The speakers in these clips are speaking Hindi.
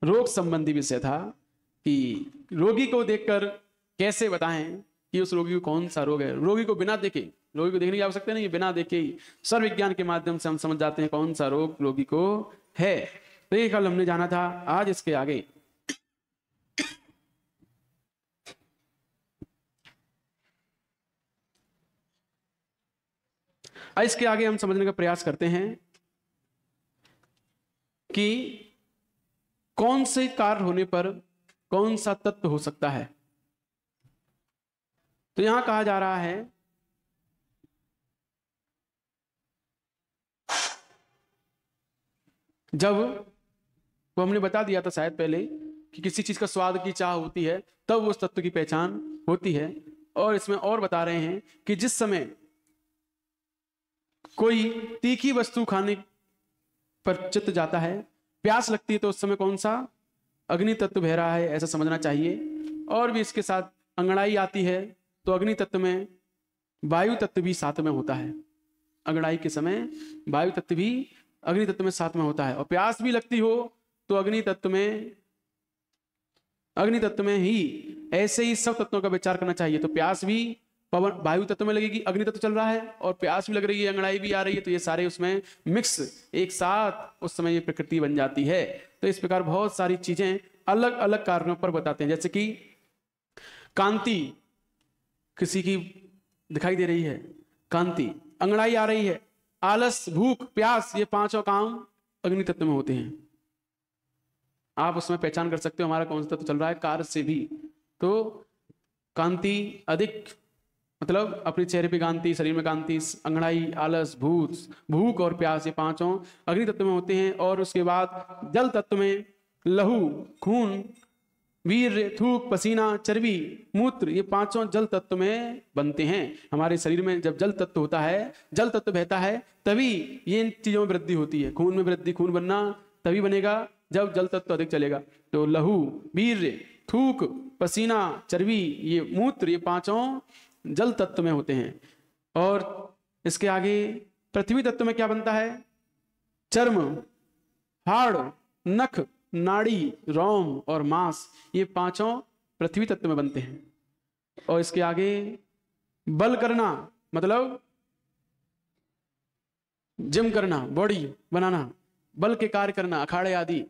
रोग संबंधी विषय था कि रोगी को देखकर कैसे बताएं कि उस रोगी को कौन सा रोग है। रोगी को बिना देखे, रोगी को देखने की आवश्यकता नहीं है, बिना देखे ही सर्व विज्ञान के माध्यम से हम समझ जाते हैं कौन सा रोग रोगी को है। तो ये कल हमने जाना था। आज इसके आगे हम समझने का प्रयास करते हैं कि कौन से कार्य होने पर कौन सा तत्व हो सकता है। तो यहां कहा जा रहा है जब वो हमने बता दिया था शायद पहले कि किसी चीज का स्वाद की चाह होती है तब उस तत्व की पहचान होती है। और इसमें और बता रहे हैं कि जिस समय कोई तीखी वस्तु खाने पर चित्त जाता है, प्यास लगती है, तो उस समय कौन सा अग्नि तत्व बह रहा है ऐसा समझना चाहिए। और भी इसके साथ अंगड़ाई आती है तो अग्नि तत्व में वायु तत्व भी साथ में होता है। अंगड़ाई के समय वायु तत्व भी अग्नि तत्व में साथ में होता है। और प्यास भी लगती हो तो अग्नि तत्व में ही ऐसे ही सब तत्वों का विचार करना चाहिए। तो प्यास भी पवन वायु तत्व में लगेगी, अग्नि तत्व चल रहा है और प्यास भी लग रही है, अंगड़ाई भी आ रही है, तो ये सारे उसमें मिक्स एक साथ उस समय ये प्रकृति बन जाती है। तो इस प्रकार बहुत सारी चीजें अलग अलग कारणों पर बताते हैं। जैसे कि कांति किसी की दिखाई दे रही है, कांति, अंगड़ाई आ रही है, आलस, भूख, प्यास, ये पांचों काम अग्नि तत्व में होते हैं। आप उसमें पहचान कर सकते हो हमारा कौन सा तत्व चल रहा है कार्य से भी। तो कांति अधिक मतलब अपने चेहरे पे कांति, शरीर में कांति, अंगड़ाई, आलस, भूख और प्यास, ये पांचों अग्नि तत्व में होते हैं। और उसके बाद जल तत्व में लहू, खून, वीर्य, थूक, पसीना, चर्बी, मूत्र, ये पांचों जल तत्व में बनते हैं। हमारे शरीर में जब जल तत्व होता है, जल तत्व बहता है, तभी ये इन चीजों में वृद्धि होती है। खून में वृद्धि, खून बनना तभी बनेगा जब जल तत्व अधिक चलेगा। तो लहू, वीर्य, थूक, पसीना, चर्बी, ये मूत्र, ये पांचों जल तत्व में होते हैं। और इसके आगे पृथ्वी तत्व में क्या बनता है? चर्म, हाड़, नख, नाड़ी, रोम और मांस, ये पांचों पृथ्वी तत्व में बनते हैं। और इसके आगे बल करना मतलब जिम करना, बॉडी बनाना, बल के कार्य करना, अखाड़े आदि।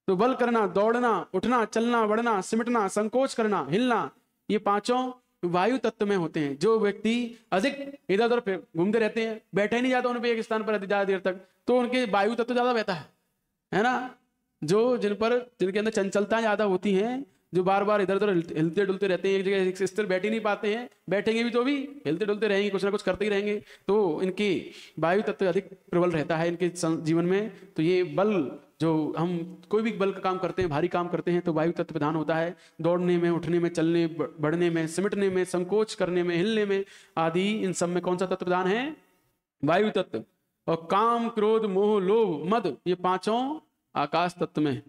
तो बल करना, दौड़ना, उठना, चलना, बढ़ना, सिमटना, संकोच करना, हिलना, ये पांचों वायु तत्व में होते हैं। जो व्यक्ति अधिक इधर उधर घूमते रहते हैं, बैठे नहीं जाता उन पे एक स्थान पर ज्यादा देर तक, तो उनके वायु तत्व ज्यादा बहता है ना। जो जिनके अंदर चंचलता ज्यादा होती हैं, जो बार बार इधर उधर हिलते डुलते रहते हैं, एक जगह स्थिर बैठ ही नहीं पाते हैं, बैठेंगे भी तो भी हिलते डुलते रहेंगे, कुछ ना कुछ करते ही रहेंगे, तो इनकी वायु तत्व अधिक प्रबल रहता है इनके जीवन में। तो ये बल, जो हम कोई भी बल का काम करते हैं, भारी काम करते हैं, तो वायु तत्व प्रधान होता है। दौड़ने में, उठने में, चलने बढ़ने में, सिमटने में, संकोच करने में, हिलने में आदि, इन सब में कौन सा तत्व प्रधान है? वायु तत्व। और काम, क्रोध, मोह, लोभ, मद, ये पांचों आकाश तत्व में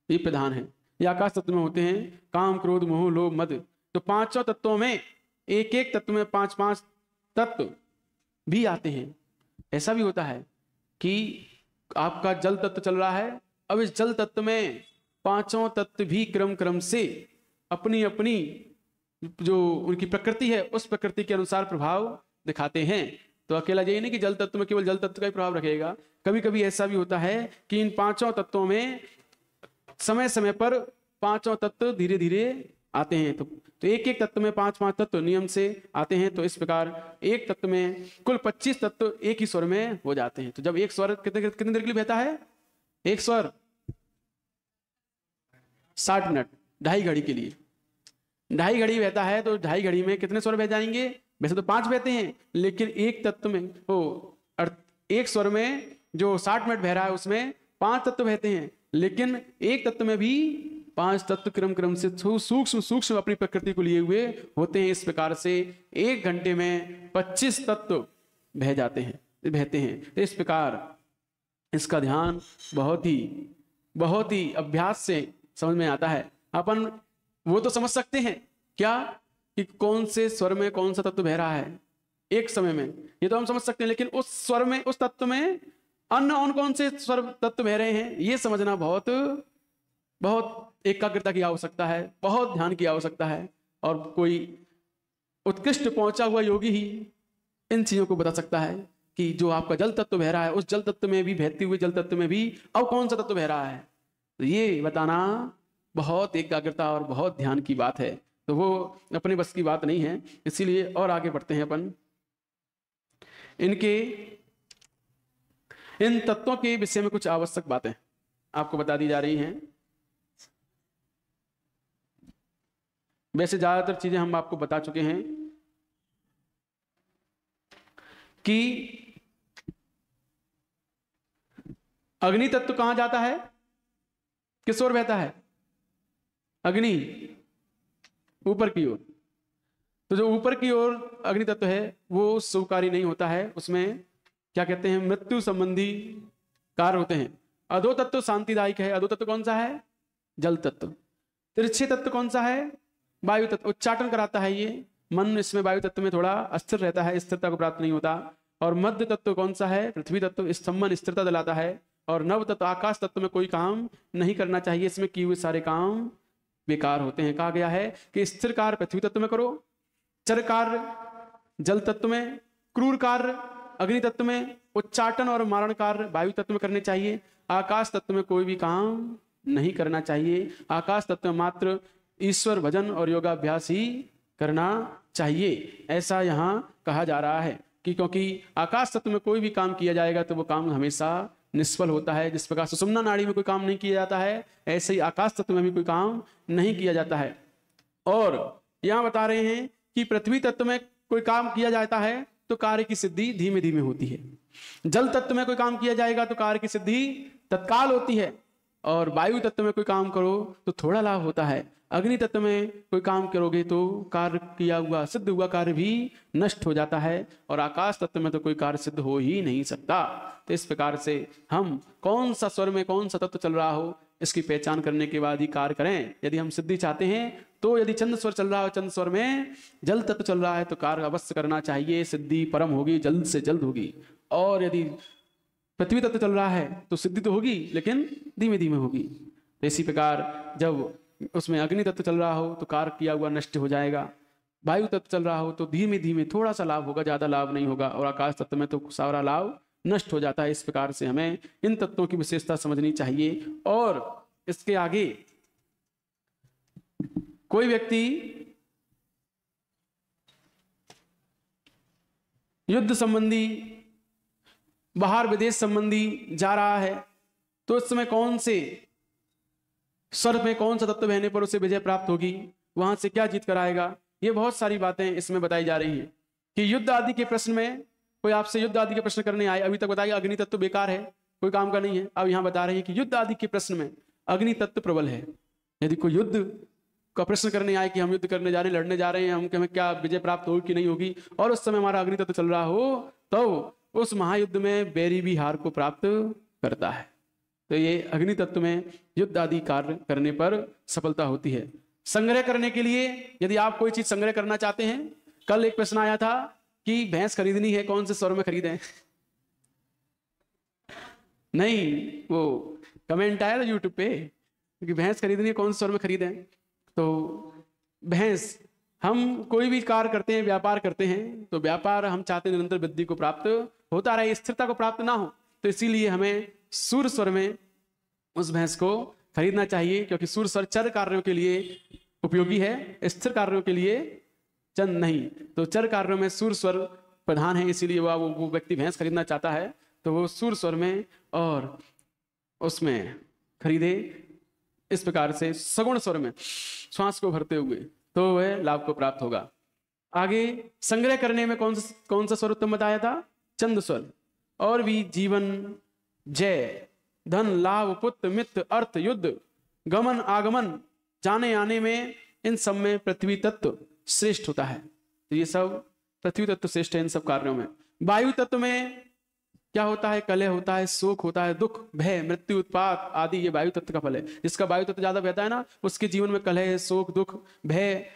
ये प्रधान है। ये आकाश तत्व में होते हैं, काम, क्रोध, मोह, लोभ, मद। तो पांचों तत्वों में एक एक तत्व में पांच पांच तत्व भी आते हैं। ऐसा भी होता है कि आपका जल तत्व चल रहा है, अब इस जल तत्व में पांचों तत्व भी क्रम क्रम से अपनी अपनी जो उनकी प्रकृति है उस प्रकृति के अनुसार प्रभाव दिखाते हैं। तो अकेला यही नहीं कि जल तत्व में केवल जल तत्व का ही प्रभाव रखेगा, कभी कभी ऐसा भी होता है कि इन पांचों तत्वों में समय समय पर पांचों तत्व धीरे धीरे आते हैं। तो एक एक तत्व में पांच पांच तत्व नियम से आते हैं। तो इस प्रकार एक तत्व में कुल 25 तत्व एक ही स्वर में हो जाते हैं। तो जब एक स्वर कितने देर के लिए बहता है? एक स्वर 60 मिनट, 2.5 घड़ी के लिए 2.5 घड़ी बहता है। तो 2.5 घड़ी में कितने स्वर बह जाएंगे? वैसे तो 5 बहते हैं, लेकिन एक तत्व में एक स्वर में जो 60 मिनट बह रहा है उसमें 5 तत्व बहते हैं, लेकिन एक तत्व में भी 5 तत्व क्रम क्रम से सूक्ष्म सूक्ष्म अपनी प्रकृति को लिए हुए होते हैं। इस प्रकार से 1 घंटे में 25 तत्व बहते हैं। तो इस प्रकार इसका ध्यान बहुत ही अभ्यास से समझ में आता है। अपन वो तो समझ सकते हैं क्या कि कौन से स्वर में कौन सा तत्व बह रहा है एक समय में, ये तो हम समझ सकते हैं, लेकिन उस स्वर में, उस तत्व में अन्य कौन से स्वर तत्व बह रहे हैं, ये समझना बहुत बहुत एकाग्रता की आवश्यकता है, बहुत ध्यान की आवश्यकता है, और कोई उत्कृष्ट पहुंचा हुआ योगी ही इन चीजों को बता सकता है कि जो आपका जल तत्व बह रहा है, उस जल तत्व में भी, बहते हुए जल तत्व में भी अब कौन सा तत्व बह रहा है। तो ये बताना बहुत एकाग्रता और बहुत ध्यान की बात है, तो वो अपने बस की बात नहीं है। इसीलिए और आगे बढ़ते हैं अपन। इनके इन तत्वों के विषय में कुछ आवश्यक बातें आपको बता दी जा रही हैं। वैसे ज्यादातर चीजें हम आपको बता चुके हैं कि अग्नि तत्व कहां जाता है, किस ओर बहता है, अग्नि ऊपर की ओर। तो जो ऊपर की ओर अग्नि तत्व है वो शुभकारी नहीं होता है, उसमें क्या कहते हैं, मृत्यु संबंधी कार्य होते हैं। अधो तत्व शांतिदायक है। अधो तत्व कौन सा है, जल तत्व। तिरछे तत्व कौन सा है, वायु तत्व, उच्चाटन कराता है ये मन, इसमें वायु तत्व में थोड़ा अस्थिर रहता है, स्थिरता को प्राप्त नहीं होता। और मध्य तत्व कौन सा है, पृथ्वी तत्व, स्तंभन स्थिरता दिलाता है। और नव तत्व आकाश तत्व में कोई काम नहीं करना चाहिए, इसमें किए हुए सारे काम बेकार होते हैं। कहा गया है कि स्थिर कार्य पृथ्वी तत्व में करो, चर कार्य जल तत्व में, क्रूर कार्य अग्नि तत्व में, उच्चाटन और मारण कार्य वायु तत्व में करने चाहिए। आकाश तत्व में कोई भी काम नहीं करना चाहिए। आकाश तत्व में मात्र ईश्वर भजन और योगाभ्यास ही करना चाहिए, ऐसा यहाँ कहा जा रहा है कि क्योंकि आकाश तत्व में कोई भी काम किया जाएगा तो वो काम हमेशा निष्फल होता है। जिस प्रकार सुषुम्ना नाड़ी में कोई काम नहीं किया जाता है, ऐसे ही आकाश तत्व में भी कोई काम नहीं किया जाता है। और यहाँ बता रहे हैं कि पृथ्वी तत्व में कोई काम किया जाता है तो कार्य की सिद्धि धीमे धीमे होती है। जल तत्व में कोई काम किया जाएगा तो कार्य की सिद्धि तत्काल होती है। और वायु तत्व में कोई काम करो तो थोड़ा लाभ होता है। अग्नि तत्व में कोई काम करोगे तो कार्य किया हुआ सिद्ध हुआ कार्य भी नष्ट हो जाता है। और आकाश तत्व में तो कोई कार्य सिद्ध हो ही नहीं सकता। तो इस प्रकार से हम कौन सा स्वर में कौन सा तत्व चल रहा हो इसकी पहचान करने के बाद ही कार्य करें। यदि हम सिद्धि चाहते हैं तो यदि चंद्र स्वर चल रहा हो, चंद्र स्वर में जल तत्व चल रहा है तो कार्य अवश्य करना चाहिए, सिद्धि परम होगी, जल्द से जल्द होगी। और यदि पृथ्वी तत्व चल रहा है तो सिद्धि तो होगी लेकिन धीमे धीमे होगी। तो इसी प्रकार जब उसमें अग्नि तत्व चल रहा हो तो कार्य किया हुआ नष्ट हो जाएगा। वायु तत्व चल रहा हो तो धीमे धीमे थोड़ा सा लाभ होगा, ज्यादा लाभ नहीं होगा। और आकाश तत्व में तो सारा लाभ नष्ट हो जाता है। इस प्रकार से हमें इन तत्वों की विशेषता समझनी चाहिए। और इसके आगे कोई व्यक्ति युद्ध संबंधी, बाहर विदेश संबंधी जा रहा है तो उस समय कौन से स्वर में कौन सा तत्व बहने पर उसे विजय प्राप्त होगी, वहां से क्या जीत कर आएगा, ये बहुत सारी बातें इसमें बताई जा रही हैं। कि युद्ध आदि के प्रश्न में कोई आपसे युद्ध आदि के प्रश्न करने आए, अभी तक बताइए अग्नि तत्व बेकार है, कोई काम का नहीं है। अब यहां बता रहे हैं कि युद्ध आदि के प्रश्न में अग्नि तत्व प्रबल है। यदि कोई युद्ध का प्रश्न करने आए कि हम युद्ध करने जा रहे हैं, लड़ने जा रहे हैं, हमें क्या विजय प्राप्त होगी कि नहीं होगी, और उस समय हमारा अग्नि तत्व चल रहा हो तो उस महायुद्ध में बैरी भी हार को प्राप्त करता है। तो ये अग्नि तत्व में युद्ध आदि कार्य करने पर सफलता होती है। संग्रह करने के लिए यदि आप कोई चीज संग्रह करना चाहते हैं, कल एक प्रश्न आया था कि भैंस खरीदनी है, कौन से स्वर में खरीदें? नहीं, वो कमेंट आया था यूट्यूब पे कि भैंस खरीदनी है, कौन से स्वर में खरीदें? तो भैंस, हम कोई भी कार्य करते हैं, व्यापार करते हैं, तो व्यापार हम चाहते हैं निरंतर वृद्धि को प्राप्त होता रहे, स्थिरता को प्राप्त ना हो। तो इसीलिए हमें सूर स्वर में उस भैंस को खरीदना चाहिए, क्योंकि सूर स्वर चर कार्यों के लिए उपयोगी है, स्थिर कार्यों के लिए चंद नहीं। तो चर कार्यों में सूर स्वर प्रधान है, इसीलिए वो व्यक्ति भैंस खरीदना चाहता है तो वो सूर स्वर में और उसमें खरीदे। इस प्रकार से सगुण स्वर में श्वास को भरते हुए तो वह लाभ को प्राप्त होगा। आगे संग्रह करने में कौन सा स्वर उत्तम बताया था? चंद स्वर। और भी जीवन, जय, धन, लाभ, पुत्र, मित्र, अर्थ, युद्ध, गमन, आगमन, जाने आने में इन सब में पृथ्वी तत्व श्रेष्ठ होता है। तो ये सब पृथ्वी तत्व श्रेष्ठ है इन सब कार्यों में। वायु तत्व में क्या होता है? कलह होता है, शोक होता है, दुख, भय, मृत्यु, उत्पात आदि ये वायु तत्व का फल है। जिसका वायु तत्व ज्यादा बहता है ना, उसके जीवन में कलह, शोक, दुख, भय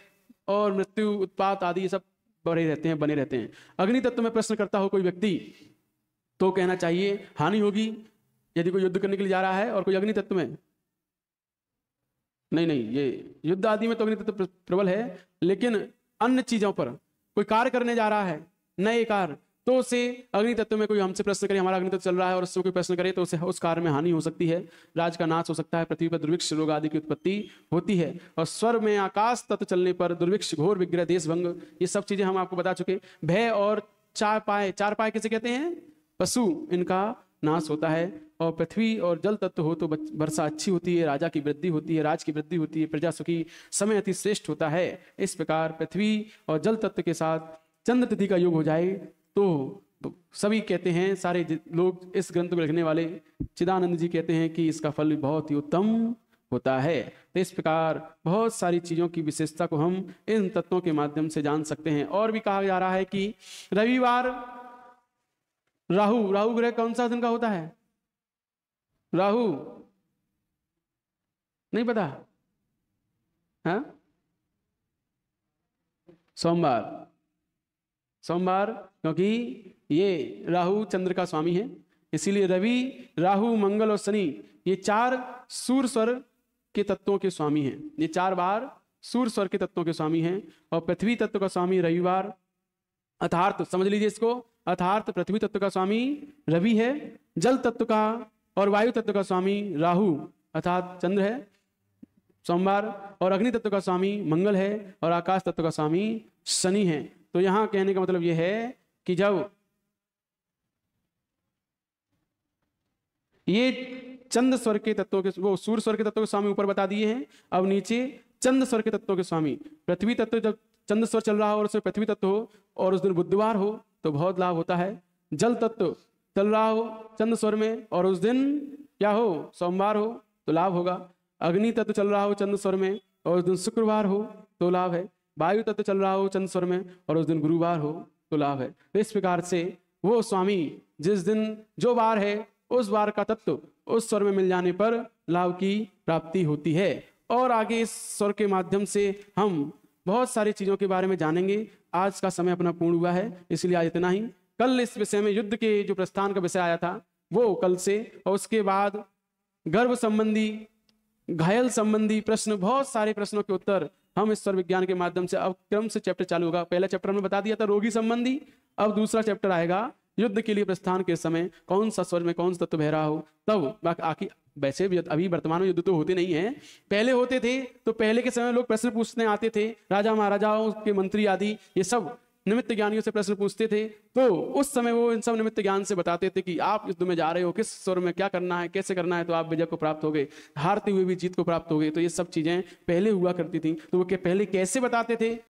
और मृत्यु, उत्पात आदि ये सब बने रहते हैं। अग्नि तत्व में प्रश्न करता हो कोई व्यक्ति तो कहना चाहिए हानि होगी। यदि कोई युद्ध करने के लिए जा रहा है और कोई अग्नि तत्व में नहीं नहीं, ये युद्ध आदि में तो अग्नि तत्व प्रबल है, लेकिन अन्य चीजों पर कोई कार्य करने जा रहा है, नए कार्य, तो उसे अग्नि तत्व में कोई हमसे प्रश्न करे, हमारा अग्नि तत्व चल रहा है और उससे कोई प्रश्न करे, तो उसे उस कार्य में हानि हो सकती है, राज का नाश हो सकता है, पृथ्वी पर दुर्भिक्ष रोग आदि की उत्पत्ति होती है। और स्वर में आकाश तत्व चलने पर दुर्भिक्ष, घोर विग्रह, देश भंग, ये सब चीजें हम आपको बता चुके। भय और चार पाए किसे कहते हैं? पशु, इनका नाश होता है। और पृथ्वी और जल तत्व हो तो वर्षा अच्छी होती है, राजा की वृद्धि होती है, राज की वृद्धि होती है, प्रजा सुखी, समय अति श्रेष्ठ होता है। इस प्रकार पृथ्वी और जल तत्व के साथ चंद्र तिथि का योग हो जाए तो सभी कहते हैं, सारे लोग इस ग्रंथ को लिखने वाले चिदानंद जी कहते हैं कि इसका फल भी बहुत ही उत्तम होता है। तो इस प्रकार बहुत सारी चीजों की विशेषता को हम इन तत्वों के माध्यम से जान सकते हैं। और भी कहा जा रहा है कि रविवार राहु ग्रह कौन सा दिन का होता है? राहु नहीं पता? हाँ, सोमवार, क्योंकि ये राहु चंद्र का स्वामी है, इसीलिए रवि, राहु, मंगल और शनि ये चार सूर्य स्वर के तत्वों के स्वामी हैं। ये चार बार सूर्य स्वर के तत्वों के स्वामी हैं। और पृथ्वी तत्व का स्वामी रविवार, अर्थात समझ लीजिए इसको, अर्थात पृथ्वी तत्व का स्वामी रवि है, जल तत्व का और वायु तत्व का स्वामी राहु अर्थात चंद्र है सोमवार, और अग्नि तत्व का स्वामी मंगल है, और आकाश तत्व का स्वामी शनि है। तो यहां कहने का मतलब यह है कि जब ये चंद्र स्वर के तत्वों के, वो सूर्य स्वर के तत्वों के स्वामी ऊपर बता दिए हैं, अब नीचे चंद्र स्वर के तत्वों के स्वामी पृथ्वी तत्व, जब चंद्र स्वर चल रहा हो और उसमें पृथ्वी तत्व हो और उस दिन बुधवार हो तो बहुत लाभ होता है। जल तत्व चल रहा हो चंद्र स्वर में और उस दिन क्या हो, सोमवार हो तो लाभ होगा। अग्नि तत्व चल रहा हो चंद्र स्वर में और उस दिन शुक्रवार हो तो लाभ है। वायु तत्व चल रहा हो चंद्र स्वर में और उस दिन गुरुवार हो तो लाभ है। तो इस प्रकार से वो स्वामी जिस दिन जो वार है उस वार का तत्व उस स्वर में मिल जाने पर लाभ की प्राप्ति होती है। और आगे इस स्वर के माध्यम से हम बहुत सारी चीजों के बारे में जानेंगे। आज का समय अपना पूर्ण हुआ है, इसलिए आज इतना ही। कल इस विषय में युद्ध के जो प्रस्थान का विषय आया था वो कल से, और उसके बाद गर्भ संबंधी, घायल संबंधी प्रश्न, बहुत सारे प्रश्नों के उत्तर हम इस स्वर विज्ञान के माध्यम से, अब क्रम से चैप्टर चालू होगा। पहला चैप्टर हमने बता दिया था रोगी संबंधी, अब दूसरा चैप्टर आएगा युद्ध के लिए प्रस्थान के समय कौन सा स्वर में कौन सा तत्व बह रहा हो। तब आखिर वैसे भी अभी वर्तमान में युद्ध तो होते नहीं है, पहले होते थे। तो पहले के समय लोग प्रश्न पूछने आते थे, राजा महाराजाओं के मंत्री आदि ये सब निमित्त ज्ञानियों से प्रश्न पूछते थे। तो उस समय वो इन सब निमित्त ज्ञान से बताते थे कि आप युद्ध में जा रहे हो, किस स्वर में क्या करना है, कैसे करना है, तो आप विजय को प्राप्त हो गए, हारते हुए भी जीत को प्राप्त हो गए। तो ये सब चीजें पहले हुआ करती थी। तो वो पहले कैसे बताते थे